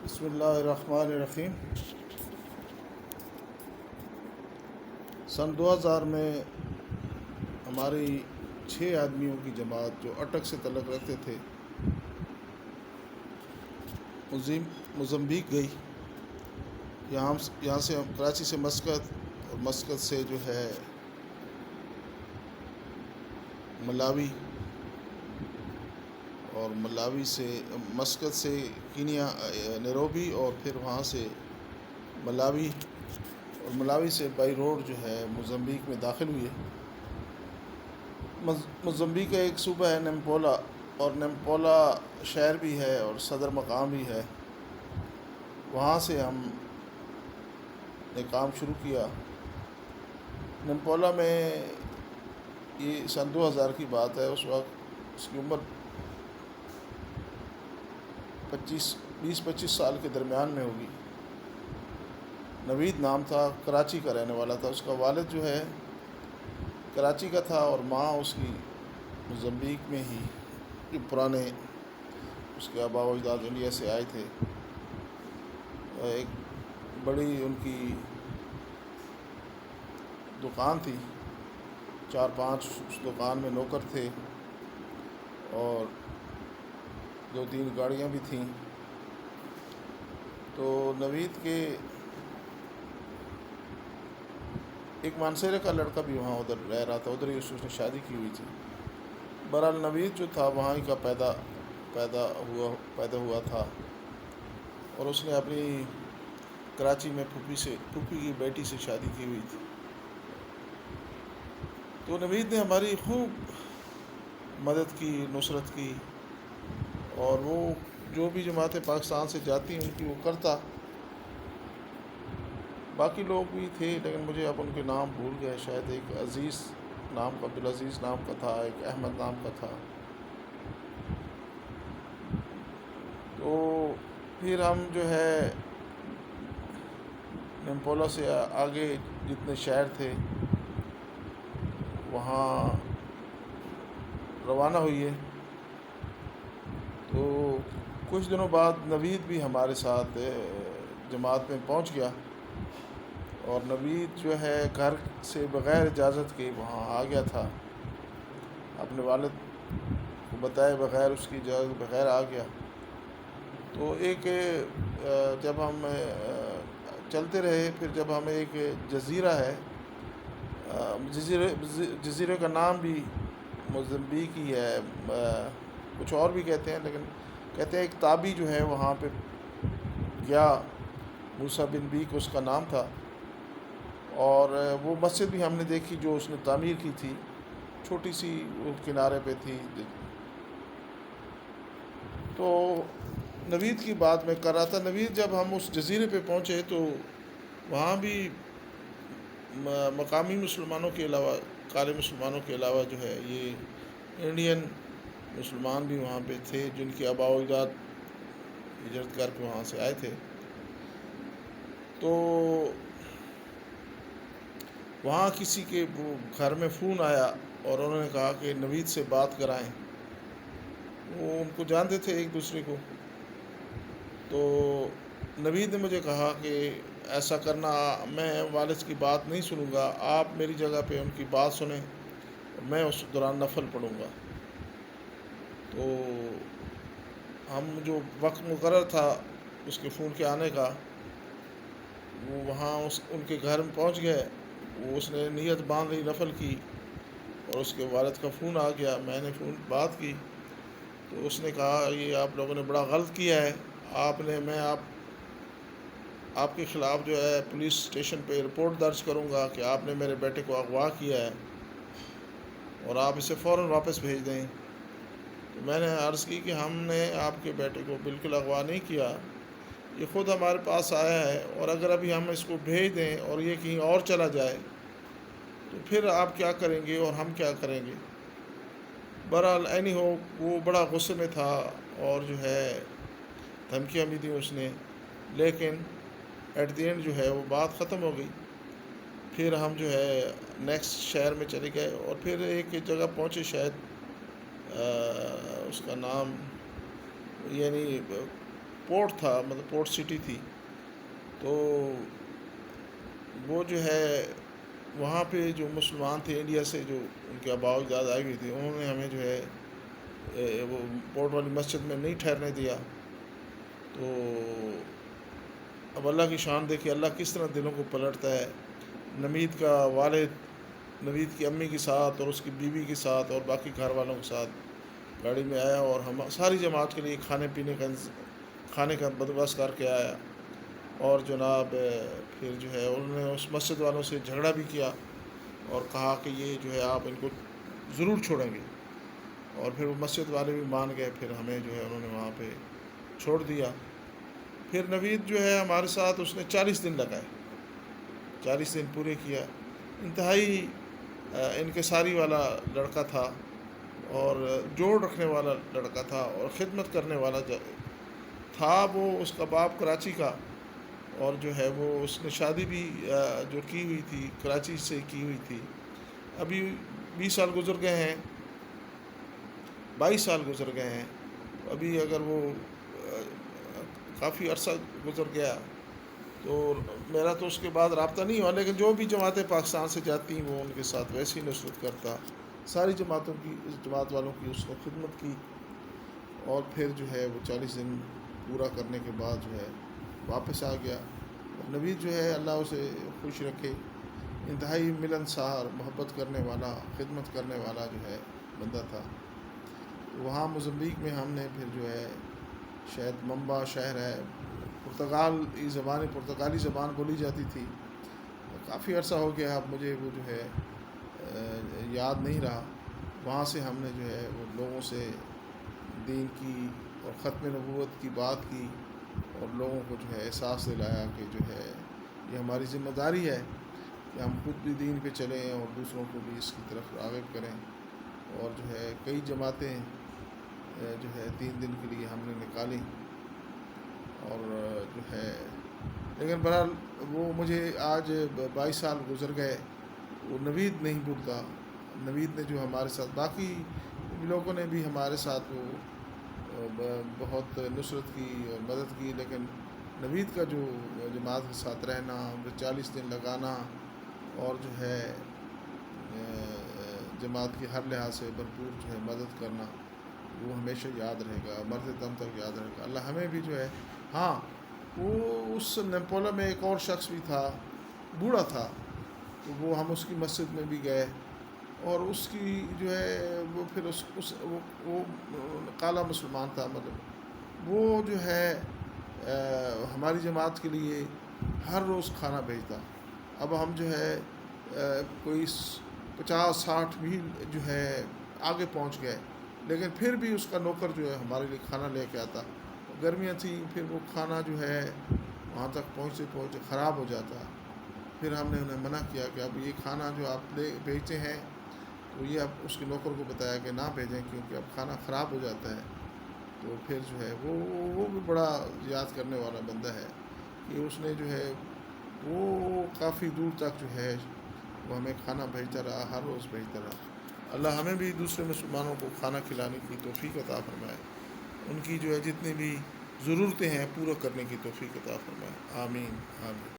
بسم اللہ الرحمن الرحیم۔ سن 2000 میں ہماری 6 آدمیوں کی جماعت جو اٹک سے تعلق رکھتے تھے موزمبیق گئی۔ یہاں سے ہم کراچی سے مسقط اور مسقط سے جو ہے ملاوی، اور ملاوی سے مسقط سے کینیا نیروبی، اور پھر وہاں سے ملاوی، اور ملاوی سے بائی روڈ جو ہے موزمبیق میں داخل ہوئے۔ موزمبیق کا ایک صوبہ ہے نمپولا، اور نمپولا شہر بھی ہے اور صدر مقام بھی ہے۔ وہاں سے ہم نے کام شروع کیا۔ نمپولا میں یہ سن 2000 کی بات ہے، اس وقت اس کی عمر 20-25 سال کے درمیان میں ہوگی۔ نوید نام تھا، کراچی کا رہنے والا تھا۔ اس کا والد جو ہے کراچی کا تھا اور ماں اس کی موزمبیق میں ہی، جو پرانے اس کے آباء و اجداد انڈیا سے آئے تھے۔ ایک بڑی ان کی دکان تھی، 4-5 اس دکان میں نوکر تھے، اور 2-3 گاڑیاں بھی تھیں۔ تو نوید کے ایک مانسیرے کا لڑکا بھی وہاں ادھر رہ رہا تھا، ادھر ہی اس نے شادی کی ہوئی تھی۔ بہرحال نوید جو تھا وہاں ہی کا پیدا ہوا تھا، اور اس نے اپنی کراچی میں پھوپھی کی بیٹی سے شادی کی ہوئی تھی۔ تو نوید نے ہماری خوب مدد کی، نصرت کی، اور وہ جو بھی جماعتیں پاکستان سے جاتی ہیں ان کی وہ کرتا۔ باقی لوگ بھی تھے لیکن مجھے اب ان کے نام بھول گئے، شاید ایک عزیز نام کا، عبدالعزیز نام کا تھا، ایک احمد نام کا تھا۔ تو پھر ہم جو ہے نمپولا سے آگے جتنے شہر تھے وہاں روانہ ہوئے۔ تو کچھ دنوں بعد نوید بھی ہمارے ساتھ جماعت میں پہنچ گیا، اور نوید جو ہے گھر سے بغیر اجازت کے وہاں آ گیا تھا، اپنے والد کو بتائے بغیر، اس کی اجازت بغیر آ گیا۔ تو جب ہم چلتے رہے، پھر جب ہم ایک جزیرہ ہے، جزیرے کا نام بھی موزمبیق ہی ہے، کچھ اور بھی کہتے ہیں، لیکن کہتے ہیں ایک تابی جو ہے وہاں پہ گیا، موسیٰ بن بیک اس کا نام تھا، اور وہ مسجد بھی ہم نے دیکھی جو اس نے تعمیر کی تھی، چھوٹی سی وہ کنارے پہ تھی۔ تو نوید کی بات میں کر رہا تھا، نوید جب ہم اس جزیرے پہ پہنچے تو وہاں بھی مقامی مسلمانوں کے علاوہ، کالے مسلمانوں کے علاوہ جو ہے یہ انڈین مسلمان بھی وہاں پہ تھے، جن کے آباء و اجداد ہجرت کر کے وہاں سے آئے تھے۔ تو وہاں کسی کے گھر میں فون آیا اور انہوں نے کہا کہ نوید سے بات کرائیں۔ وہ ان کو جانتے تھے ایک دوسرے کو۔ تو نوید نے مجھے کہا کہ ایسا کرنا، میں والد کی بات نہیں سنوں گا، آپ میری جگہ پہ ان کی بات سنیں، میں اس دوران نفل پڑھوں گا۔ تو ہم جو وقت مقرر تھا اس کے فون کے آنے کا، وہ وہاں ان کے گھر میں پہنچ گئے۔ وہ اس نے نیت باندھ لی، نفل کی، اور اس کے والد کا فون آ گیا۔ میں نے بات کی تو اس نے کہا یہ آپ لوگوں نے بڑا غلط کیا ہے، میں آپ کے خلاف جو ہے پولیس اسٹیشن پہ رپورٹ درج کروں گا کہ آپ نے میرے بیٹے کو اغوا کیا ہے، اور آپ اسے فوراً واپس بھیج دیں۔ تو میں نے عرض کی کہ ہم نے آپ کے بیٹے کو بالکل اغوا نہیں کیا، یہ خود ہمارے پاس آیا ہے، اور اگر ابھی ہم اس کو بھیج دیں اور یہ کہیں اور چلا جائے تو پھر آپ کیا کریں گے اور ہم کیا کریں گے۔ بہرحال اینی ہو، وہ بڑا غصے میں تھا اور جو ہے دھمکیاں بھی دیں اس نے، لیکن ایٹ دی اینڈ جو ہے وہ بات ختم ہو گئی۔ پھر ہم جو ہے نیکسٹ شہر میں چلے گئے، اور پھر ایک جگہ پہنچے، شاید اس کا نام یعنی پورٹ تھا، مطلب پورٹ سٹی تھی، تو وہ جو ہے وہاں پہ جو مسلمان تھے انڈیا سے، جو ان کے آباء و اجداد آئے ہوئے تھے، انہوں نے ہمیں جو ہے وہ پورٹ والی مسجد میں نہیں ٹھہرنے دیا۔ تو اب اللہ کی شان دیکھیے، اللہ کس طرح دلوں کو پلٹتا ہے۔ نوید کا والد نوید کی امی کے ساتھ اور اس کی بیوی کے ساتھ اور باقی گھر والوں کے ساتھ گاڑی میں آیا، اور ہم ساری جماعت کے لیے کھانے کا بندوبست کر کے آیا۔ اور جناب پھر جو ہے انہوں نے اس مسجد والوں سے جھگڑا بھی کیا اور کہا کہ یہ جو ہے آپ ان کو ضرور چھوڑیں گے، اور پھر وہ مسجد والے بھی مان گئے، پھر ہمیں جو ہے انہوں نے وہاں پہ چھوڑ دیا۔ پھر نوید جو ہے ہمارے ساتھ اس نے 40 دن لگائے، 40 دن پورے کیا۔ انتہائی انکساری والا لڑکا تھا، اور جوڑ رکھنے والا لڑکا تھا، اور خدمت کرنے والا تھا۔ وہ اس کا باپ کراچی کا، اور جو ہے وہ اس نے شادی بھی جو کی ہوئی تھی کراچی سے کی ہوئی تھی۔ ابھی 20 سال گزر گئے ہیں، 22 سال گزر گئے ہیں، ابھی اگر وہ کافی عرصہ گزر گیا، تو میرا تو اس کے بعد رابطہ نہیں ہوا، لیکن جو بھی جماعتیں پاکستان سے جاتی ہیں وہ ان کے ساتھ ویسی نصرت کرتا۔ ساری جماعتوں کی، اس جماعت والوں کی اس نے خدمت کی، اور پھر جو ہے وہ 40 دن پورا کرنے کے بعد جو ہے واپس آ گیا۔ نوید جو ہے اللہ اسے خوش رکھے، انتہائی ملنسار، محبت کرنے والا، خدمت کرنے والا جو ہے بندہ تھا۔ وہاں موزمبیق میں ہم نے پھر جو ہے شاید ممبا شہر ہے، پرتگالی زبان بولی جاتی تھی، کافی عرصہ ہو گیا، اب مجھے وہ جو ہے یاد نہیں رہا۔ وہاں سے ہم نے جو ہے وہ لوگوں سے دین کی اور ختم نبوت کی بات کی، اور لوگوں کو جو ہے احساس دلایا کہ جو ہے یہ ہماری ذمہ داری ہے کہ ہم خود بھی دین پہ چلیں اور دوسروں کو بھی اس کی طرف راغب کریں۔ اور جو ہے کئی جماعتیں جو ہے 3 دن کے لیے ہم نے نکالی، اور جو ہے لیکن بہرحال وہ مجھے آج 22 سال گزر گئے، وہ نوید نہیں بھولتا۔ نوید نے جو ہمارے ساتھ، باقی لوگوں نے بھی ہمارے ساتھ وہ بہت نصرت کی اور مدد کی، لیکن نوید کا جو جماعت کے ساتھ رہنا، 40 دن لگانا، اور جو ہے جماعت کی ہر لحاظ سے بھرپور جو ہے مدد کرنا، وہ ہمیشہ یاد رہے گا، مرتے دم تک یاد رہے گا۔ اللہ ہمیں بھی جو ہے، ہاں وہ اس نیمپولا میں ایک اور شخص بھی تھا، بوڑھا تھا، تو وہ ہم اس کی مسجد میں بھی گئے، اور اس کی جو ہے وہ پھر وہ کالا مسلمان تھا، مطلب وہ جو ہے ہماری جماعت کے لیے ہر روز کھانا بھیجتا۔ اب ہم جو ہے کوئی 50-60 میل جو ہے آگے پہنچ گئے، لیکن پھر بھی اس کا نوکر جو ہے ہمارے لیے کھانا لے کے آتا۔ گرمیاں تھیں، پھر وہ کھانا جو ہے وہاں تک پہنچتے خراب ہو جاتا۔ پھر ہم نے انہیں منع کیا کہ اب یہ کھانا جو آپ بھیجتے ہیں، تو یہ اب اس کے نوکر کو بتایا کہ نہ بھیجیں، کیونکہ اب کھانا خراب ہو جاتا ہے۔ تو پھر جو ہے وہ بھی بڑا یاد کرنے والا بندہ ہے کہ اس نے جو ہے وہ کافی دور تک جو ہے وہ ہمیں کھانا بھیجتا رہا، ہر روز بھیجتا رہا۔ اللہ ہمیں بھی دوسرے مسلمانوں کو کھانا کھلانے کی توفیق عطا فرمائے، ان کی جو ہے جتنی بھی ضرورتیں ہیں پورا کرنے کی توفیق عطا فرمائے، آمین آمین۔